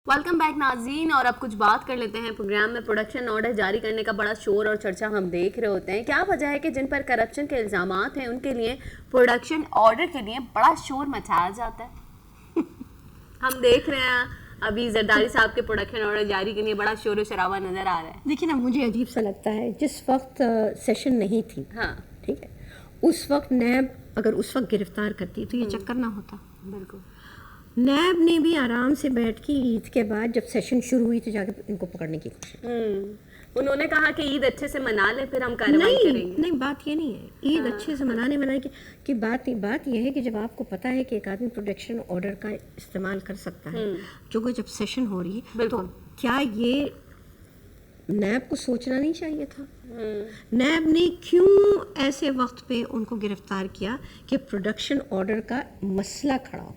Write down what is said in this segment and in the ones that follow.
Welcome back ناظرین. اور اب کچھ بات کر لیتے ہیں پروگرام میں. پروڈکشن آرڈر جاری کرنے کا بڑا شور اور چرچا ہم دیکھ رہے ہوتے ہیں. کیا وجہ ہے کہ جن پر کرپشن کے الزامات ہیں ان کے لیے پروڈکشن آرڈر کے لیے بڑا شور مچایا جاتا ہے؟ ہم دیکھ رہے ہیں ابھی زرداری صاحب کے پروڈکشن آرڈر جاری کے لیے بڑا شور و شرابہ نظر آ رہا ہے. دیکھیں نا, مجھے عجیب سا لگتا ہے جس وقت سیشن نہیں تھی, ہاں ٹھیک ہے, اس وقت نیب اگر اس وقت گرفتار کرتی تو یہ چکر نہ ہوتا. بالکل. نیب نے بھی آرام سے بیٹھ کے عید کے بعد جب سیشن شروع ہوئی تو جا کے ان کو پکڑنے کی کوشش کی. انہوں نے کہا کہ عید اچھے سے منا لیں پھر ہم کارروائی کریں گے. نہیں, بات یہ نہیں ہے عید اچھے سے منانے کی بات نہیں. بات یہ ہے کہ جب آپ کو پتا ہے کہ ایک آدمی پروٹیکشن آرڈر کا استعمال کر سکتا ہے جو کہ جب سیشن ہو رہی ہے, تو کیا یہ نیب کو سوچنا نہیں چاہیے تھا؟ نیب نے کیوں ایسے وقت پہ ان کو گرفتار کیا کہ پروڈکشن آرڈر کا مسئلہ کھڑا ہو؟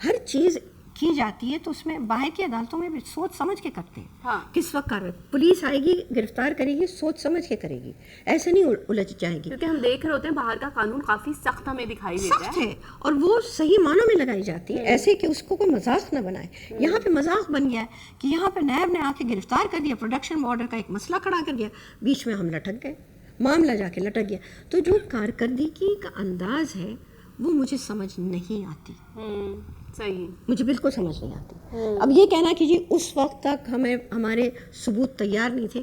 ہر چیز کی جاتی ہے تو اس میں باہر کی عدالتوں میں بھی سوچ سمجھ کے کرتے ہیں. کس وقت کر رہے, پولیس آئے گی گرفتار کرے گی, سوچ سمجھ کے کرے گی, ایسے نہیں الجھ جائے گی. کیونکہ ہم دیکھ رہے ہوتے ہیں باہر کا قانون کافی سخت ہمیں دکھائی دیتا ہے. سخت ہے اور وہ صحیح معنوں میں لگائی جاتی ہے, ایسے کہ اس کو کوئی مذاق نہ بنائے. یہاں پہ مذاق بن گیا ہے کہ یہاں پہ نیب نے آ کے گرفتار کر دیا, پروڈکشن آرڈر کا ایک مسئلہ کھڑا کر دیا, بیچ میں ہم لٹک گئے, معاملہ جا کے لٹک گیا. تو جو کارکردگی کا انداز ہے وہ مجھے سمجھ نہیں آتی. صحیح, مجھے بالکل سمجھ نہیں آتی. اب یہ کہنا کہ جی اس وقت تک ہمارے ثبوت تیار نہیں تھے,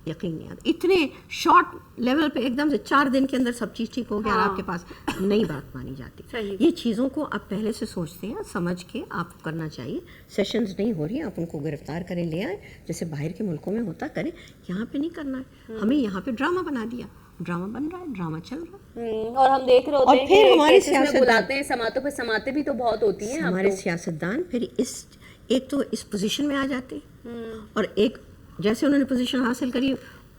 یقین نہیں آتا. اتنے شارٹ لیول پہ ایک دم سے 4 دن کے اندر سب چیز ٹھیک ہو گیا اور آپ کے پاس نئی بات مانی جاتی. یہ چیزوں کو آپ پہلے سے سوچتے ہیں, سمجھ کے آپ کو کرنا چاہیے. سیشنز نہیں ہو رہی, آپ ان کو گرفتار کریں, لے آئیں جیسے باہر کے ملکوں میں ہوتا, کریں. یہاں پہ نہیں کرنا ہے. ہمیں یہاں پہ ڈرامہ بنا دیا, ڈرامہ بن رہا ہے, ڈرامہ چل رہا ہے. اور ہم دیکھ رہے ہوتے ہیں پھر ہمارے سیاست بلاتے ہیں سماعتوں پہ, سماعتیں بھی تو بہت ہوتی ہیں. ہمارے سیاستدان پھر ایک تو اس پوزیشن میں آ جاتے اور ایک جیسے انہوں نے پوزیشن حاصل کری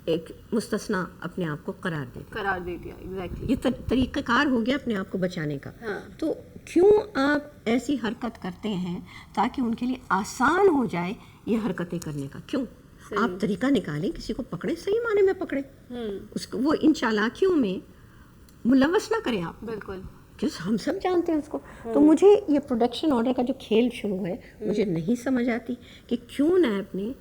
ایک مستثنا اپنے آپ کو قرار دے دیا. ایگزیکٹلی, یہ طریقہ کار ہو گیا اپنے آپ کو بچانے کا. تو کیوں آپ ایسی حرکت کرتے ہیں تاکہ ان کے لیے آسان ہو جائے یہ حرکتیں کرنے کا؟ کیوں آپ طریقہ نکالیں, کسی کو پکڑیں, صحیح معنی میں پکڑیں, اس کو وہ ان چالاکیوں میں ملوث نہ کریں آپ. بالکل, ہم سب جانتے ہیں اس کو. تو مجھے یہ پروڈکشن آرڈر کا جو کھیل شروع ہے مجھے نہیں سمجھ آتی کہ کیوں نیب نے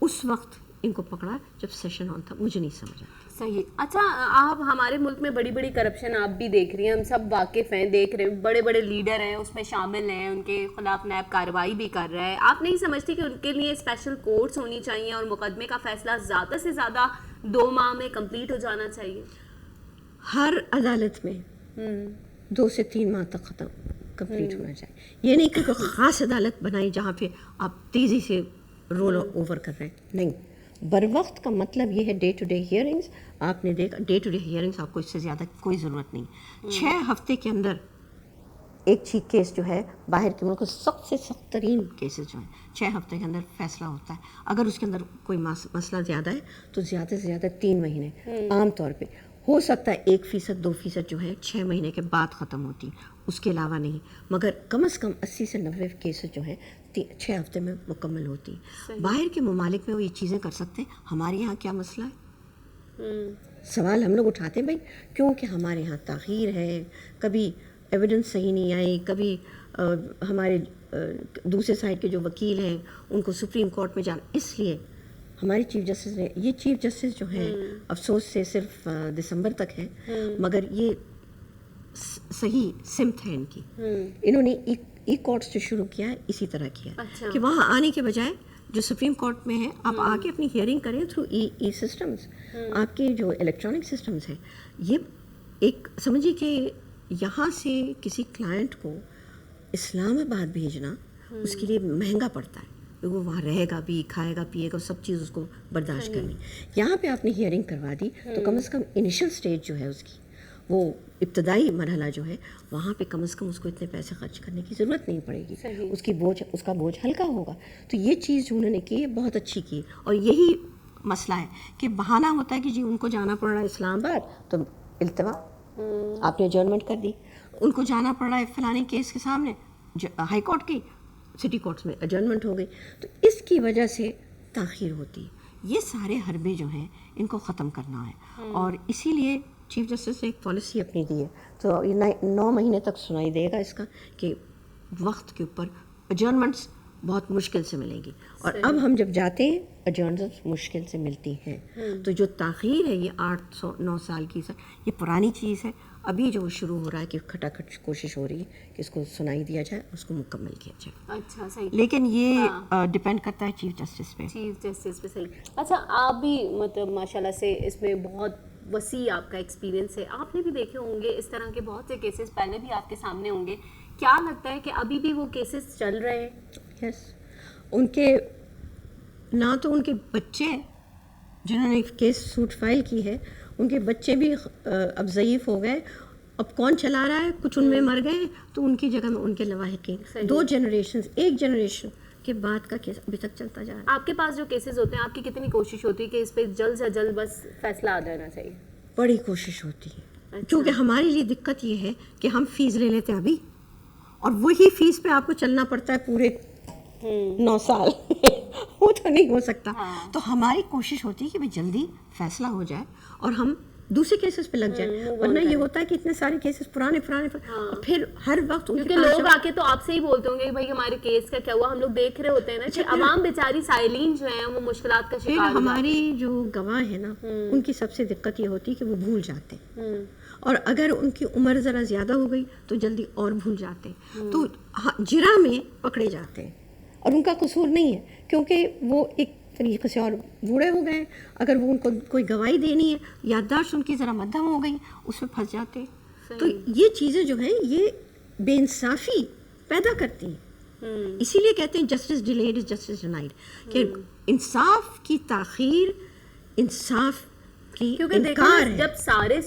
اس وقت ان کو پکڑا جب سیشن آن تھا, مجھے نہیں سمجھ آتی. صحیح. اچھا, آپ ہمارے ملک میں بڑی بڑی کرپشن آپ بھی دیکھ رہی ہیں, ہم سب واقف ہیں, دیکھ رہے ہیں, بڑے بڑے لیڈر ہیں اس میں شامل ہیں, ان کے خلاف نیب کارروائی بھی کر رہا ہے. آپ نہیں سمجھتی کہ ان کے لیے اسپیشل کورٹس ہونی چاہیے اور مقدمے کا فیصلہ زیادہ سے زیادہ 2 ماہ میں کمپلیٹ ہو جانا چاہیے؟ ہر عدالت میں 2 سے 3 ماہ تک کمپلیٹ ہونا چاہیے. یہ نہیں کہ کوئی خاص عدالت بنائی جہاں پہ آپ تیزی سے رول اوور کر رہے ہیں. نہیں, بر وقت کا مطلب یہ ہے ڈے ٹو ڈے ہیئرنگز. آپ نے دیکھا ڈے ٹو ڈے ہیئرنگز آپ کو اس سے زیادہ کوئی ضرورت نہیں. 6 ہفتے کے اندر ایک چیز کیس جو ہے باہر کے ملک سخت سے سخت ترین کیسز جو ہیں 6 ہفتے کے اندر فیصلہ ہوتا ہے. اگر اس کے اندر کوئی مسئلہ زیادہ ہے تو زیادہ سے زیادہ 3 مہینے عام طور پہ ہو سکتا ہے. 1%, 2% جو ہے 6 مہینے کے بعد ختم ہوتی, اس کے علاوہ نہیں. مگر کم از کم 80 سے 90 کیسز جو ہیں 6 ہفتے میں مکمل ہوتی. باہر کے ممالک میں وہ یہ چیزیں کر سکتے ہیں. ہمارے یہاں کیا مسئلہ ہے؟ سوال ہم لوگ اٹھاتے ہیں بھائی کیونکہ ہمارے یہاں تاخیر ہے, کبھی ایویڈنس صحیح نہیں آئی, کبھی ہمارے دوسرے سائڈ کے جو وکیل ہیں ان کو سپریم کورٹ میں جانا. اس لیے ہماری چیف جسٹس نے, یہ چیف جسٹس جو ہیں افسوس سے صرف دسمبر تک ہے, مگر یہ صحیح سمت ہے ان کی. انہوں نے ای کورٹس جو شروع کیا ہے اسی طرح کیا کہ وہاں آنے کے بجائے جو سپریم کورٹ میں ہے آپ آ کے اپنی ہیئرنگ کریں تھرو ای سسٹمز. آپ کے جو الیکٹرانک سسٹمز ہیں, یہ ایک سمجھیے کہ یہاں سے کسی کلائنٹ کو اسلام آباد بھیجنا اس کے لیے مہنگا پڑتا ہے. وہ وہاں رہے گا بھی, کھائے گا, پیے گا, سب چیز اس کو برداشت کرنی. یہاں پہ آپ نے ہیئرنگ کروا دی تو کم از کم انیشل سٹیج جو ہے اس کی, وہ ابتدائی مرحلہ جو ہے, وہاں پہ کم از کم اس کو اتنے پیسے خرچ کرنے کی ضرورت نہیں پڑے گی. اس کا بوجھ ہلکا ہوگا. تو یہ چیز جو انہوں نے کی ہے بہت اچھی کی. اور یہی مسئلہ ہے کہ بہانہ ہوتا ہے کہ جی ان کو جانا پڑ رہا ہے اسلام آباد تو التوا آپ نے ایڈجرنمنٹ کر دی, ان کو جانا پڑ رہا ہے فلانے کیس کے سامنے ہائی کورٹ کی, سٹی کورٹس میں ایڈجرنمنٹ ہو گئی. تو اس کی وجہ سے تاخیر ہوتی ہے. یہ سارے حربے جو ہیں ان کو ختم کرنا ہے, اور اسی لیے چیف جسٹس نے ایک پالیسی اپنی دی ہے. تو یہ 9 مہینے تک سنائی دے گا اس کا کہ وقت کے اوپر ایڈجرنمنٹس بہت مشکل سے ملیں گی. اور اب ہم جب جاتے ہیں ایجنٹس مشکل سے ملتی ہیں. تو جو تاخیر ہے یہ 8-9 سال کی یہ پرانی چیز ہے. ابھی جو شروع ہو رہا ہے کہ کھٹاکھٹ کوشش ہو رہی ہے کہ اس کو سنائی دیا جائے, اس کو مکمل کیا جائے. اچھا صحیح. لیکن یہ ڈپینڈ کرتا ہے چیف جسٹس پہ. چیف جسٹس پہ صحیح. اچھا آپ بھی مطلب ماشاءاللہ سے اس میں بہت وسیع آپ کا ایکسپیرینس ہے, آپ نے بھی دیکھے ہوں گے اس طرح کے بہت سے کیسز پہلے بھی آپ کے سامنے ہوں گے. کیا لگتا ہے کہ ابھی بھی وہ کیسز چل رہے ہیں؟ یس, ان کے نہ تو ان کے بچے جنہوں نے کیس سوٹ فائل کی ہے ان کے بچے بھی اب ضعیف ہو گئے. اب کون چلا رہا ہے, کچھ ان میں مر گئے تو ان کی جگہ میں ان کے لواحقین. 2 جنریشنز, ایک جنریشن کے بعد کا کیس ابھی تک چلتا جا رہا ہے. آپ کے پاس جو کیسز ہوتے ہیں آپ کی کتنی کوشش ہوتی ہے کہ اس پہ جلد سے جلد بس فیصلہ آ جانا چاہیے؟ بڑی کوشش ہوتی ہے, کیونکہ ہمارے لیے دقت یہ ہے کہ ہم فیس لے لیتے ہیں ابھی, اور وہی فیس پہ آپ کو چلنا پڑتا ہے پورے 9 سال. وہ تو نہیں ہو سکتا. تو ہماری کوشش ہوتی ہے کہ جلدی فیصلہ ہو جائے اور ہم دوسرے کیسز پہ لگ جائیں. ورنہ یہ ہوتا ہے کہ اتنے سارے کیسز پرانے اور پھر ہر وقت کیونکہ لوگ آ کے تو آپ سے ہی بولتے ہوں گے بھائی ہمارے کیس کا کیا ہوا. ہم لوگ دیکھ رہے ہوتے ہیں نا کہ عوام بیچاری سائلین جو ہیں وہ مشکلات کا شکار. ہماری جو گواہ ہے نا ان کی سب سے دقت یہ ہوتی ہے کہ وہ بھول جاتے ہیں, اور اگر ان کی عمر ذرا زیادہ ہو گئی تو جلدی اور بھول جاتے ہیں, تو جرا میں پکڑے جاتے ہیں. اور ان کا قصور نہیں ہے کیونکہ وہ ایک طریقے سے اور بوڑھے ہو گئے. اگر وہ ان کو کوئی گواہی دینی ہے, یادداشت ان کی ذرا مدھم ہو گئی, اس میں پھنس جاتے ہیں. تو یہ چیزیں جو ہیں یہ بے انصافی پیدا کرتی ہیں. اسی لیے کہتے ہیں justice delayed is justice denied, کہ انصاف کی تاخیر انصاف کی انکار ہے. جب سارے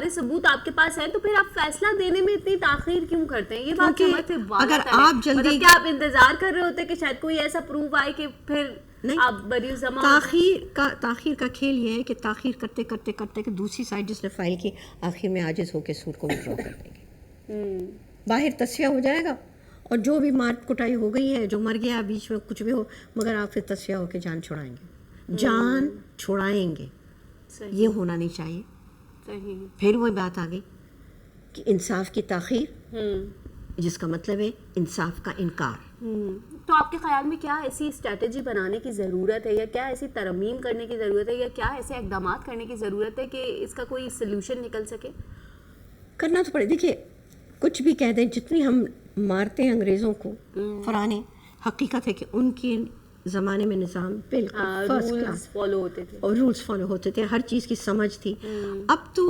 ثبوت آپ کے پاس ہیں تو پھر آپ فیصلہ دینے میں اتنی تاخیر کیوں کرتے ہیں؟ یہ بات اگر آپ جلدی, کیا آپ انتظار کر رہے ہوتے کہ شاید کوئی ایسا پروف آئے کہ پھر آپ بری زمان. تاخیر کا کھیل یہ ہے کہ تاخیر کرتے کرتے کرتے کہ دوسری سائڈ جس نے فائل کی آخر میں عاجز ہو کے سوٹ کو وڈرا کر دیں گے, باہر تصفیہ ہو جائے گا, اور جو بھی مار کٹائی ہو گئی ہے, جو مر گیا بیچ میں کچھ بھی ہو, مگر آپ پھر تصفیہ ہو کے جان چھڑائیں گے, جان چھڑائیں گے. یہ ہونا نہیں چاہیے. پھر وہی بات آ گئی کہ انصاف کی تاخیر, جس کا مطلب ہے انصاف کا انکار. تو آپ کے خیال میں کیا ایسی اسٹریٹجی بنانے کی ضرورت ہے, یا کیا ایسی ترمیم کرنے کی ضرورت ہے, یا کیا ایسے اقدامات کرنے کی ضرورت ہے کہ اس کا کوئی سلوشن نکل سکے؟ کرنا تو پڑے. دیکھیے کچھ بھی کہہ دیں, جتنی ہم مارتے ہیں انگریزوں کو, پرانے حقیقت ہے کہ ان کے زمانے میں نظام بالکل فرسٹ کلاس فالو ہوتے تھے, اور رولز فالو ہوتے تھے, ہر چیز کی سمجھ تھی. اب تو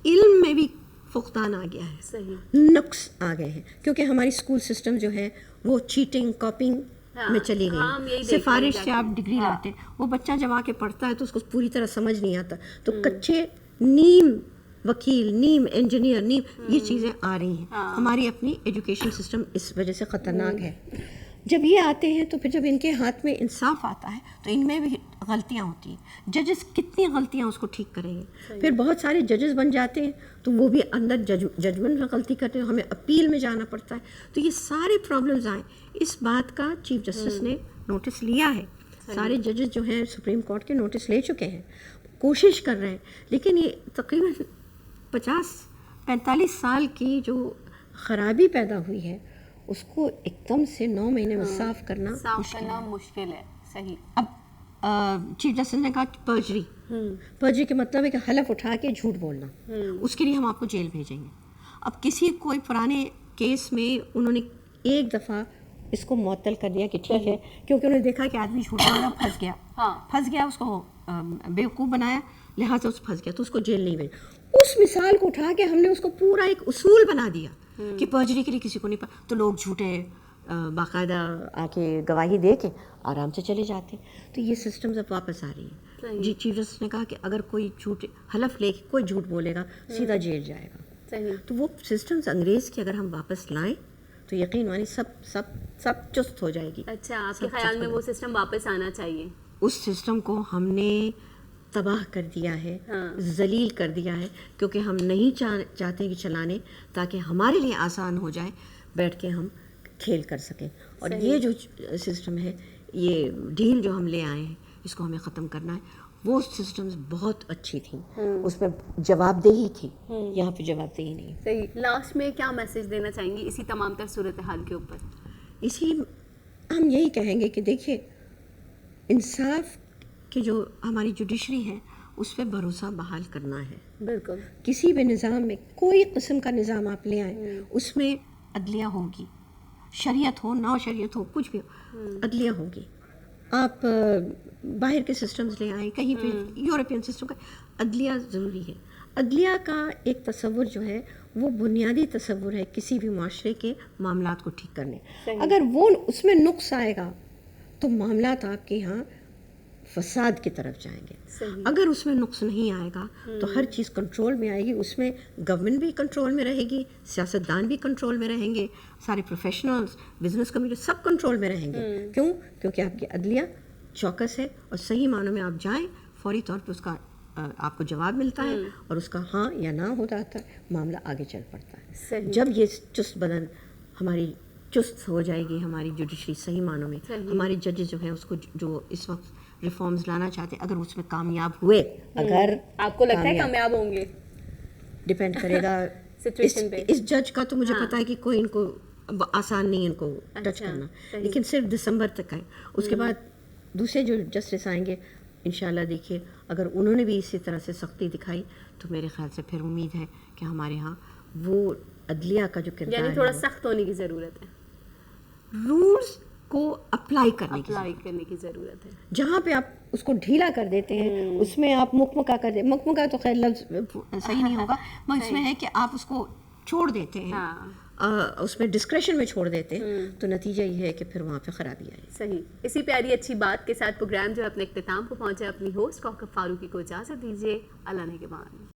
علم میں بھی فقدان آ گیا ہے, نقص آ گئے ہیں, کیونکہ ہماری اسکول سسٹم جو ہے وہ چیٹنگ کاپنگ میں چلی گئی. سفارش سے آپ ڈگری لاتے, وہ بچہ جب آ کے پڑھتا ہے تو اس کو پوری طرح سمجھ نہیں آتا, تو کچے نیم وکیل, نیم انجینئر, نیم یہ چیزیں آ رہی ہیں. ہماری اپنی ایجوکیشن سسٹم اس وجہ سے خطرناک ہے. جب یہ آتے ہیں تو پھر جب ان کے ہاتھ میں انصاف آتا ہے تو ان میں بھی غلطیاں ہوتی ہیں. ججز کتنی غلطیاں اس کو ٹھیک کریں گے. پھر بہت سارے ججز بن جاتے ہیں تو وہ بھی اندر ججمنٹ میں غلطی کرتے ہیں, ہمیں اپیل میں جانا پڑتا ہے. تو یہ سارے پرابلمز آئیں, اس بات کا چیف جسٹس نے نوٹس لیا ہے. سارے ججز جو ہیں سپریم کورٹ کے نوٹس لے چکے ہیں, کوشش کر رہے ہیں. لیکن یہ تقریباً 50-45 سال کی جو خرابی پیدا ہوئی ہے اس کو ایک دم سے 9 مہینے میں صاف کرنا مشکل ہے. صحیح. اب چیف جسٹس نے کہا کہ پرجری کے مطلب ہے کہ حلف اٹھا کے جھوٹ بولنا, اس کے لیے ہم آپ کو جیل بھیجیں گے. اب کسی کوئی پرانے کیس میں انہوں نے ایک دفعہ اس کو معطل کر دیا کہ ٹھیک ہے, کیونکہ انہوں نے دیکھا کہ آدمی جھوٹ بولا, پھنس گیا, اس کو بیوقوف بنایا, لہٰذا اس پھنس گیا تو اس کو جیل نہیں بھیجا. اس مثال کو اٹھا کے ہم نے اس کو پورا ایک اصول بنا دیا کہ پرجری کے لیے کسی کو نہیں تو لوگ جھوٹے باقاعدہ آ کے گواہی دے کے آرام سے چلے جاتے. تو یہ سسٹمز اب واپس آ رہی ہیں. جی چیف جسٹس نے کہا کہ اگر کوئی جھوٹ حلف لے کے کوئی جھوٹ بولے گا سیدھا جیل جائے گا. تو وہ سسٹمز انگریز کے اگر ہم واپس لائیں تو یقین مانی سب چست ہو جائے گی. اچھا, آپ کے خیال میں وہ سسٹم واپس آنا چاہیے؟ اس سسٹم کو ہم نے تباہ کر دیا ہے, ذلیل کر دیا ہے, کیونکہ ہم نہیں چاہتے کہ چلانے, تاکہ ہمارے لیے آسان ہو جائے, بیٹھ کے ہم کھیل کر سکیں. اور یہ جو سسٹم ہے, یہ ڈھیل جو ہم لے آئے ہیں, اس کو ہمیں ختم کرنا ہے. وہ سسٹمز بہت اچھی تھیں, اس میں جواب دہی تھی, یہاں پہ جواب دہی نہیں. صحیح. لاسٹ میں کیا میسج دینا چاہیں گی اسی تمام تر صورتحال کے اوپر؟ اس لیے ہم یہی کہیں گے کہ دیکھیے انصاف کی جو ہماری جوڈیشری ہے اس پہ بھروسہ بحال کرنا ہے. بالکل. کسی بھی نظام میں کوئی قسم کا نظام آپ لے آئیں اس میں عدلیہ ہوگی, شریعت ہو نو شریعت ہو کچھ بھی ہو, عدلیہ ہوگی. آپ باہر کے سسٹمز لے آئیں, کہیں پہ یورپین سسٹم کا عدلیہ ضروری ہے. عدلیہ کا ایک تصور جو ہے وہ بنیادی تصور ہے کسی بھی معاشرے کے معاملات کو ٹھیک کرنے. اگر وہ اس میں نقص آئے گا تو معاملات آپ کے یہاں فساد کی طرف جائیں گے. اگر اس میں نقص نہیں آئے گا تو ہر چیز کنٹرول میں آئے گی. اس میں گورنمنٹ بھی کنٹرول میں رہے گی, سیاستدان بھی کنٹرول میں رہیں گے, سارے پروفیشنلز, بزنس کمیونٹی سب کنٹرول میں رہیں گے. کیوں؟ کیونکہ آپ کی عدلیہ چوکس ہے اور صحیح معنوں میں آپ جائیں فوری طور پہ اس کا آپ کو جواب ملتا ہے اور اس کا ہاں یا نہ ہو جاتا ہے, معاملہ آگے چل پڑتا ہے. جب یہ چست بدن ہماری چست ہو جائے گی, ہماری جوڈیشری صحیح معنوں میں, ہمارے ججز جو ہیں اس کو جو اس وقت ریفارمز لانا چاہتے ہیں, اگر اس میں کامیاب ہوئے, اگر آپ کو لگتا ہے کامیاب ہوں گے, ڈپینڈ کرے گا سچویشن پہ. اس جج کا تو مجھے پتا ہے کہ کوئی ان کو آسان نہیں ان کو ٹچ کرنا, لیکن صرف دسمبر تک ہے. اس کے بعد دوسرے جو جسٹس آئیں گے انشاءاللہ دیکھیے اگر انہوں نے بھی اسی طرح سے سختی دکھائی تو میرے خیال سے پھر امید ہے کہ ہمارے ہاں وہ عدلیہ کا جو کردار ہے, یعنی تھوڑا سخت ہونے کی ضرورت ہے, رولز کو اپلائی کرنے کی ضرورت ہے. جہاں پہ آپ اس کو ڈھیلا کر دیتے ہیں اس میں آپ مکمکا کر دیتے, مکمکا تو خیر لفظ صحیح نہیں ہوگا, مگر اس میں ہے کہ آپ اس کو چھوڑ دیتے ہیں, اس میں ڈسکریشن میں چھوڑ دیتے ہیں, تو نتیجہ یہ ہے کہ پھر وہاں پہ خرابی آئے. صحیح. اسی پیاری اچھی بات کے ساتھ پروگرام جو ہے اپنے اختتام کو پہنچا. اپنی ہوسٹ کوکب فاروقی کو اجازت دیجیے. اللہ نے کے بعد.